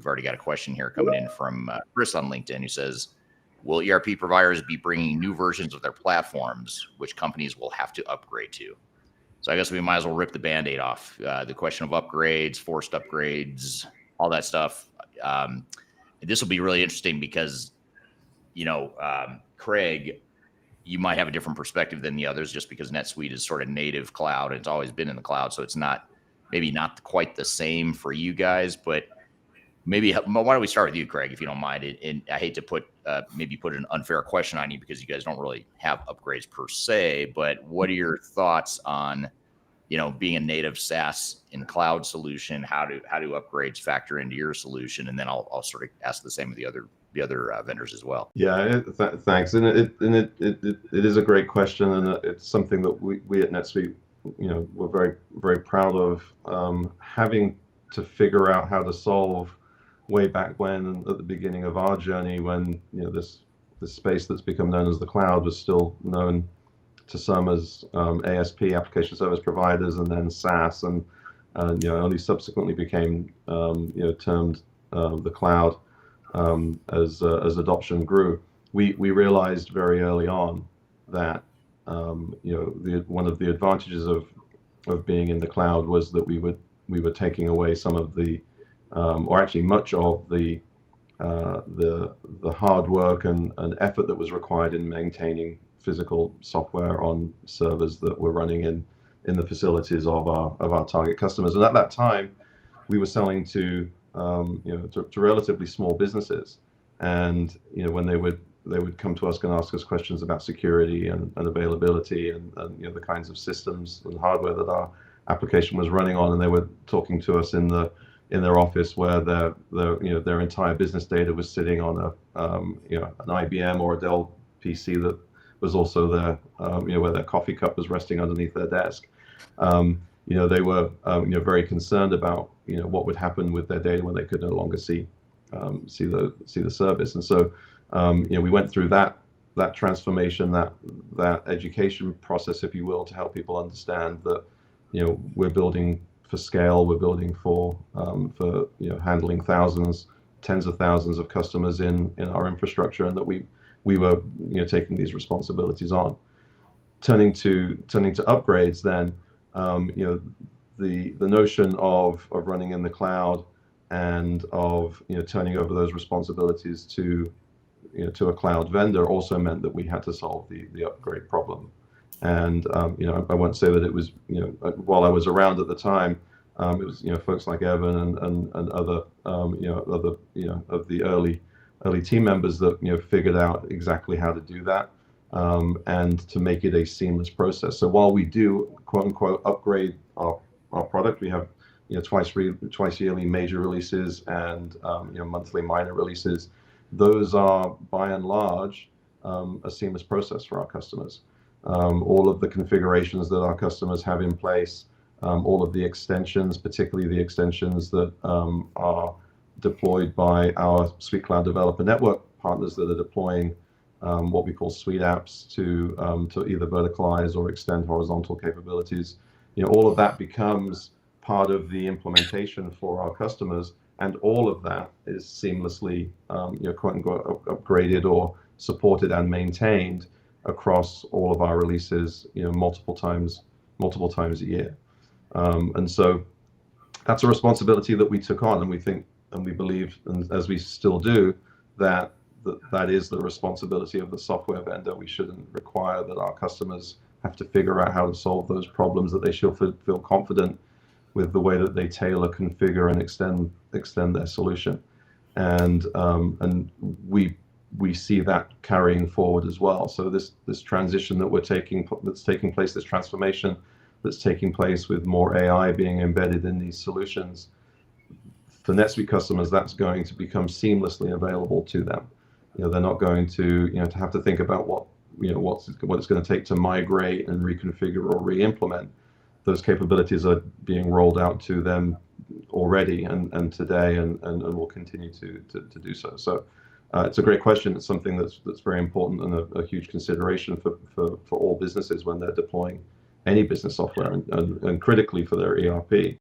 we've already got a question here coming in from Chris on LinkedIn, who says, will ERP providers be bringing new versions of their platforms, which companies will have to upgrade to? So I guess we might as well rip the Band-Aid off. The question of upgrades, forced upgrades, all that stuff. This will be really interesting because, Craig, you might have a different perspective than the others just because NetSuite is sort of native cloud and it's always been in the cloud. So it's maybe not quite the same for you guys, but maybe why don't we start with you, Craig, if you don't mind. And I hate to put an unfair question on you because you guys don't really have upgrades per se, but what are your thoughts on, being a native SaaS and cloud solution? How do upgrades factor into your solution? And then I'll sort of ask the same of the other vendors as well. Yeah, thanks. And it is a great question, and it's something that we at NetSuite, we're very, very proud of, having to figure out how to solve way back when, at the beginning of our journey, when this space that's become known as the cloud was still known to some as ASP, application service providers, and then SaaS, and only subsequently became termed the cloud as adoption grew. We realized very early on that one of the advantages of being in the cloud was that we were taking away some of the or actually much of the hard work and effort that was required in maintaining physical software on servers that were running in the facilities of our target customers. And at that time, we were selling to relatively small businesses, and when they would come to us and ask us questions about security and availability and the kinds of systems and hardware that our application was running on, and they were talking to us in their office where their entire business data was sitting on an IBM or a Dell PC that was also there, where their coffee cup was resting underneath their desk. They were very concerned about what would happen with their data when they could no longer see the service. And so we went through that transformation, that education process, if you will, to help people understand that we're building for scale, we're building for handling thousands, tens of thousands of customers in our infrastructure, and that we were taking these responsibilities on. Turning to upgrades, then the notion of running in the cloud and of turning over those responsibilities to a cloud vendor also meant that we had to solve the upgrade problem. And I won't say that it was while I was around at the time, it was folks like Evan and other of the early team members that figured out exactly how to do that, and to make it a seamless process. So while we do quote unquote upgrade our product, we have twice yearly major releases and monthly minor releases. Those are by and large a seamless process for our customers. All of the configurations that our customers have in place, all of the extensions, particularly the extensions that are deployed by our Suite Cloud Developer Network partners that are deploying what we call Suite apps to either verticalize or extend horizontal capabilities. All of that becomes part of the implementation for our customers, and all of that is seamlessly quote unquote upgraded or supported and maintained across all of our releases, multiple times a year. And so that's a responsibility that we took on, and we think and we believe, and as we still do, that is the responsibility of the software vendor. We shouldn't require that our customers have to figure out how to solve those problems, that they should feel confident with the way that they tailor, configure, and extend their solution. And we see that carrying forward as well. So this transition that's taking place, this transformation that's taking place with more AI being embedded in these solutions, for NetSuite customers, that's going to become seamlessly available to them. They're not going to to have to think about what it's going to take to migrate and reconfigure or re-implement. Those capabilities are being rolled out to them already and today, and will continue to do so. So it's a great question. It's something that's very important and a huge consideration for all businesses when they're deploying any business software, and critically for their ERP.